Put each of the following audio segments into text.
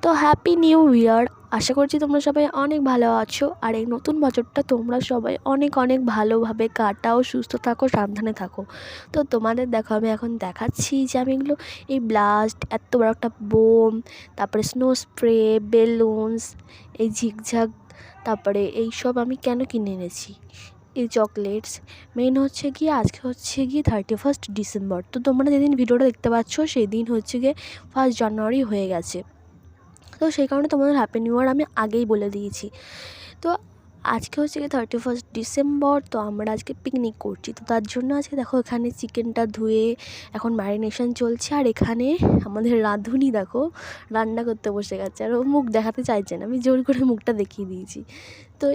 তো happy new ইয়ার। আশা করছি তোমরা সবাই অনেক ভালো আছো, আর এই নতুন বছরটা তোমরা সবাই অনেক অনেক ভালোভাবে কাটাও, সুস্থ থাকো, সাবধানে থাকো। তো তোমাদের দেখো আমি এখন দেখাচ্ছি যে আমি এগুলো এই ব্লাস্ট, এত বড় একটা বোম, তারপরে স্নো স্প্রে, বেলুনস, এই ঝিকঝাক, তারপরে এই সব আমি কেন কিনে এনেছি, এই চকলেটস। মেন হচ্ছে গিয়ে আজকে হচ্ছে গিয়ে 31 ডিসেম্বর। তো তোমরা যেদিন ভিডিওটা দেখতে পাচ্ছ সেই দিন হচ্ছে গিয়ে 1 জানুয়ারি হয়ে গেছে। তো সেই কারণে তোমাদের হ্যাপি নিউ ইয়ার আমি আগেই বলে দিয়েছি। তো আজকে হচ্ছে কি 31 ডিসেম্বর। তো আমরা আজকে পিকনিক করছি, তো তার জন্য আজকে দেখো এখানে চিকেনটা ধুয়ে এখন ম্যারিনেশন চলছে, আর এখানে আমাদের রাঁধুনি দেখো রান্না করতে বসে গেছে, আর ও মুখ দেখাতে চাইছে না, আমি জোর করে মুখটা দেখিয়ে দিয়েছি। তো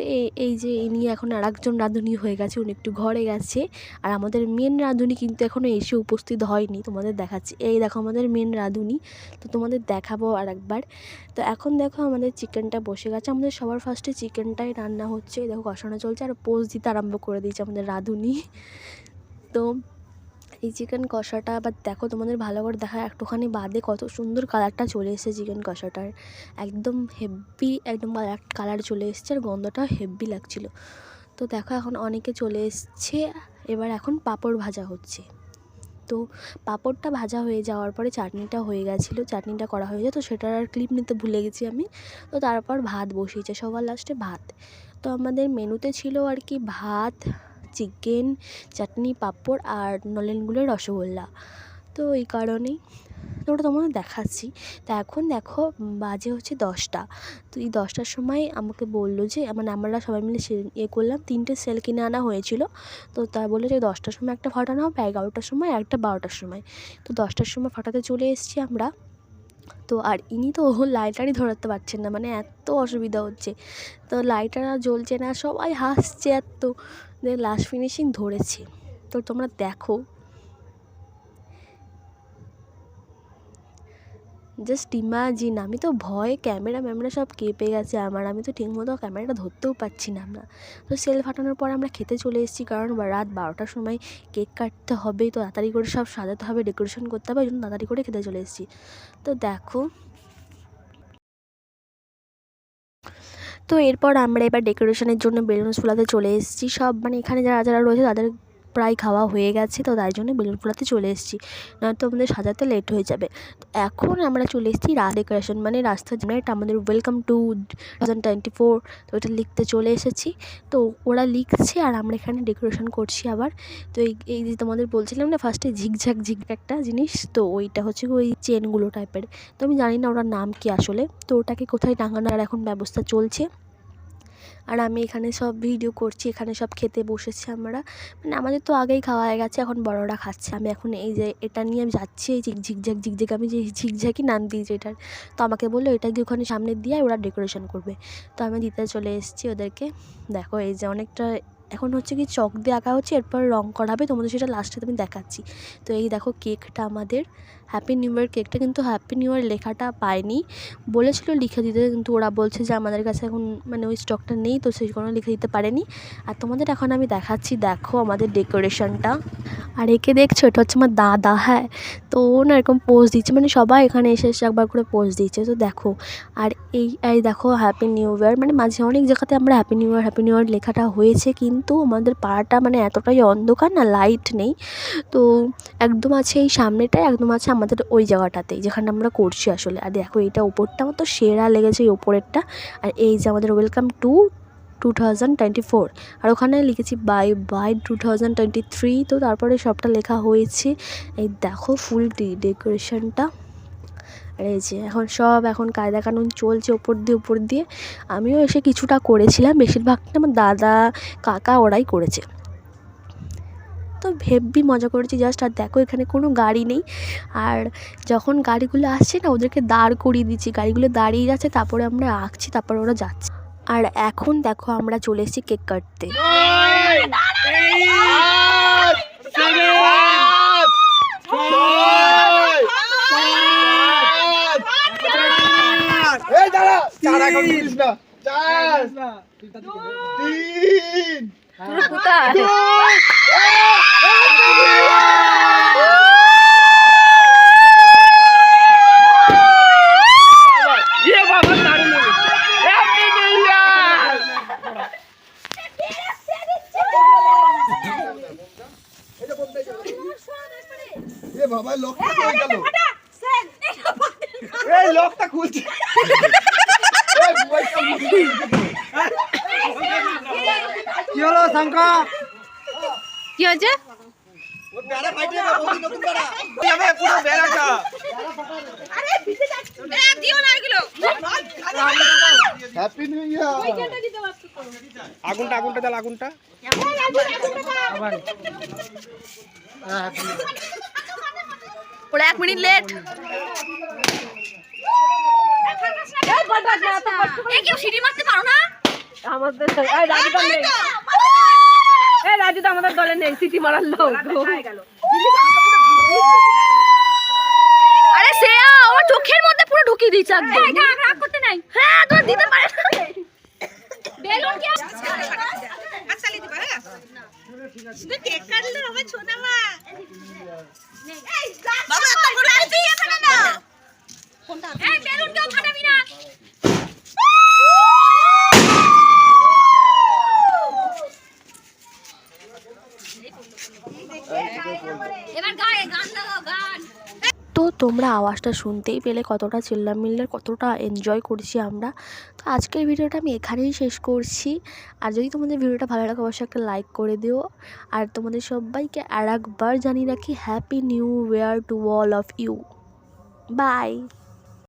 এই যে ইনি এখন আর একজন রাঁধুনি হয়ে গেছে, উনি একটু ঘরে গেছে, আর আমাদের মেন রাঁধুনি কিন্তু এখনও এসে উপস্থিত হয়নি। তোমাদের দেখাচ্ছি, এই দেখো আমাদের মেন রাঁধুনি, তো তোমাদের দেখাবো আর একবার। তো এখন দেখো আমাদের চিকেনটা বসে গেছে, আমাদের সবার ফার্স্টে চিকেনটাই রান্না হচ্ছে, দেখো কষানো চলছে, আর পোজ দিতে আরম্ভ করে দিয়েছে আমাদের রাঁধুনি। তো এই চিকেন কষাটা আবার দেখো তোমাদের ভালো করে দেখা, একটুখানি বাদে কত সুন্দর কালারটা চলে এসেছে চিকেন কষাটার, একদম হেভি, একদম কালার চলে এসছে, আর গন্ধটা হেভি লাগছিল। তো দেখো এখন অনেকে চলে এসছে, এবার এখন পাঁপড় ভাজা হচ্ছে। তো পাঁপড়টা ভাজা হয়ে যাওয়ার পরে চাটনিটা হয়ে গেছিলো, চাটনিটা করা হয়ে যায়, তো সেটার আর ক্লিপ নিতে ভুলে গেছি আমি। তো তারপর ভাত বসিয়েছে, সবার লাস্টে ভাত। তো আমাদের মেনুতে ছিল আর কি ভাত, চিকেন, চাটনি, পাঁপড় আর নলেন গুড়ের রসগোল্লা। তো এই কারণেই তো ওটা তোমাদের দেখাচ্ছি। তো এখন দেখো বাজে হচ্ছে 10টা। তো এই 10টার সময় আমাকে বললো যে মানে আমরা সবাই মিলে করলাম, 3টে সেল কিনে আনা হয়েছিল। তো তা বললো যে 10টার সময় একটা ফাটানো হবে, 11টার সময়, একটা 12টার সময়। তো 10টার সময় ফাটাতে চলে এসেছি আমরা। তো আর ইনি তো লাইটারই ধরাতে পারছেন না, মানে এত অসুবিধা হচ্ছে, তো লাইটার আর জ্বলছে না, সবাই হাসছে এত, লাস্ট ফিনিশিং ধরেছে। তো তোমরা দেখো, জাস্ট ইমাজিন, আমি তো ভয়ে ক্যামেরা সব কেঁপে গেছে আমার, আমি তো ঠিকমতো ক্যামেরাটা ধরতেও পারছি না আমরা। তো সেল ফাটানোর পর আমরা খেতে চলে এসেছি, কারণ রাত 12টার সময় কেক কাটতে হবে, তো তাড়াতাড়ি করে সব সাজাতে হবে, ডেকোরেশন করতে হবে, ওই জন্য তাড়াতাড়ি করে খেতে চলে এসেছি। তো দেখো, তো এরপর আমরা এবার ডেকোরেশনের জন্য বেলুনস ফোলাতে চলে এসেছি, সব মানে এখানে যারা যারা রয়েছে তাদের প্রায় খাওয়া হয়ে গেছে, তো তাই জন্য বেলুন ফোলাতে চলে এসেছি, নয়তো আমাদের সাজাতে লেট হয়ে যাবে। তো এখন আমরা চলে এসেছি ডেকোরেশন, মানে রাস্তার জন্য এটা আমাদের ওয়েলকাম টু 2024, তো এটা লিখতে চলে এসেছি। তো ওরা লিখছে আর আমরা এখানে ডেকোরেশন করছি আবার। তো এই যে তোমাদের বলছিলাম না ফার্স্টে ঝিকঝাক একটা জিনিস, তো ওইটা হচ্ছে ওই চেনগুলো টাইপের, তো আমি জানি না ওটার নাম কি আসলে, তো ওটাকে কোথায় টাঙানোর এখন ব্যবস্থা চলছে। আর আমি এখানে সব ভিডিও করছি, এখানে সব খেতে বসেছি আমরা, মানে আমাদের তো আগেই খাওয়া হয়ে গেছে, এখন বড়রা খাচ্ছে, আমি এখন এই যে এটা নিয়ে আমি যাচ্ছি, এই ঝিকঝাক, আমি যে ঝিকঝাকই নাম দিয়েছি এটার। তো আমাকে বললো এটা গিয়ে ওখানে সামনে দিয়ে ওরা ডেকোরেশন করবে, তো আমি দিতে চলে এসেছি ওদেরকে। দেখো এই যে অনেকটা এখন হচ্ছে কি চক দিয়ে আঁকা হচ্ছে, এরপর রং করা হবে, তোমাদের সেটা লাস্টে আমি দেখাচ্ছি। তো এই দেখো কেকটা আমাদের হ্যাপি নিউ ইয়ার কেকটা, কিন্তু হ্যাপি নিউ ইয়ার লেখাটা পাইনি, বলেছিল লিখে দিতে, কিন্তু ওরা বলছে যে আমাদের কাছে এখন মানে ওই স্টকটা নেই, তো সেই কারণে লিখে দিতে পারেনি। আর তোমাদের এখন আমি দেখাচ্ছি, দেখো আমাদের ডেকোরেশনটা। আর একে দেখছো, এটা হচ্ছে আমার দাদা, হ্যাঁ। তো ও না এরকম পোজ দিচ্ছে, মানে সবাই এখানে এসে এসে একবার করে পোজ দিচ্ছে, তো দেখো। আর এই দেখো হ্যাপি নিউ ইয়ার, মানে মাঝে অনেক জায়গাতে আমরা হ্যাপি নিউ ইয়ার লেখাটা হয়েছে, কিন্তু আমাদের পাড়াটা মানে এতটাই অন্ধকার না, লাইট নেই। তো একদম আছে এই সামনেটায়, একদম আছে আমাদের ওই জায়গাটাতেই যেখানে আমরা করছি আসলে। আর দেখো এইটা ওপরটা আমার তো সেরা লেগেছে, এই ওপরেরটা। আর এই যে আমাদের ওয়েলকাম টু 2024, আর ওখানে লিখেছি বাই 2023, তো তারপরে সবটা লেখা হয়েছে। এই দেখো ফুল ডেকোরেশনটা। আর এই যে এখন কায়দা কানুন চলছে উপর দিয়ে আমিও এসে কিছুটা করেছিলাম, বেশিরভাগটা আমার দাদা, কাকা ওরাই করেছে। তো হেব্বি মজা করেছি জাস্ট। আর দেখো এখানে কোনো গাড়ি নেই, আর যখন গাড়িগুলো আসছে না ওদেরকে দাঁড় করিয়ে দিচ্ছি, গাড়িগুলো দাঁড়িয়ে যাচ্ছে, তারপরে আমরা আঁকছি, তারপরে ওরা যাচ্ছে। আর এখন দেখো আমরা চলে এসেছি কেক কাটতে। লকটা খুলছে। কি হলো শঙ্কর? কি হয়েছে? ও বেড়া ফাইটে না, ওই নতুন বেড়া। যাবে পুরো বেড়াটা। আরে ভিজে যাচ্ছে। এ দিও না এগুলো। হ্যাপি নিউ ইয়ার। ওইখানটা দিতে পারছো তো। আগুনটা দাও আগুনটা। আবার ওরা 1 মিনিট লেট। এই বলবাস না তো কষ্ট করে। এ কেউ সিঁড়ি মারতে পারো না? আমাদের এই রাজু তো নেই। এই রাজু তো আমাদের দলে নেই, সিটি মারার লোক। আরে শ্রেয়া আমার চোখের মধ্যে পুরো ঢুকিয়ে দিয়েছে একদম। এই রাগ করতে নাই। হ্যাঁ তোর দিতে পারে না। বেলুন কি আচ্ছা লিতে পারে না। শুধু কেক কাটলে হবে ছোনা মা। এই বাবা এত বড় আর তুই এখানে না। কোনটা? এই বেলুন কেউ ফাটাবি না। এবার গান লাগাও গান। তো তোমরা আওয়াজটা শুনতেই পেলে কতটা চিল্লামিল্লার, কতটা এনজয় করছি আমরা। তো আজকের ভিডিওটা আমি এখানেই শেষ করছি। আর যদি তোমাদের ভিডিওটা ভালো লাগে অবশ্যই একটা লাইক করে দিও। আর তোমাদের সবাইকে আরেকবার জানিয়ে রাখি happy new year to all of you. By.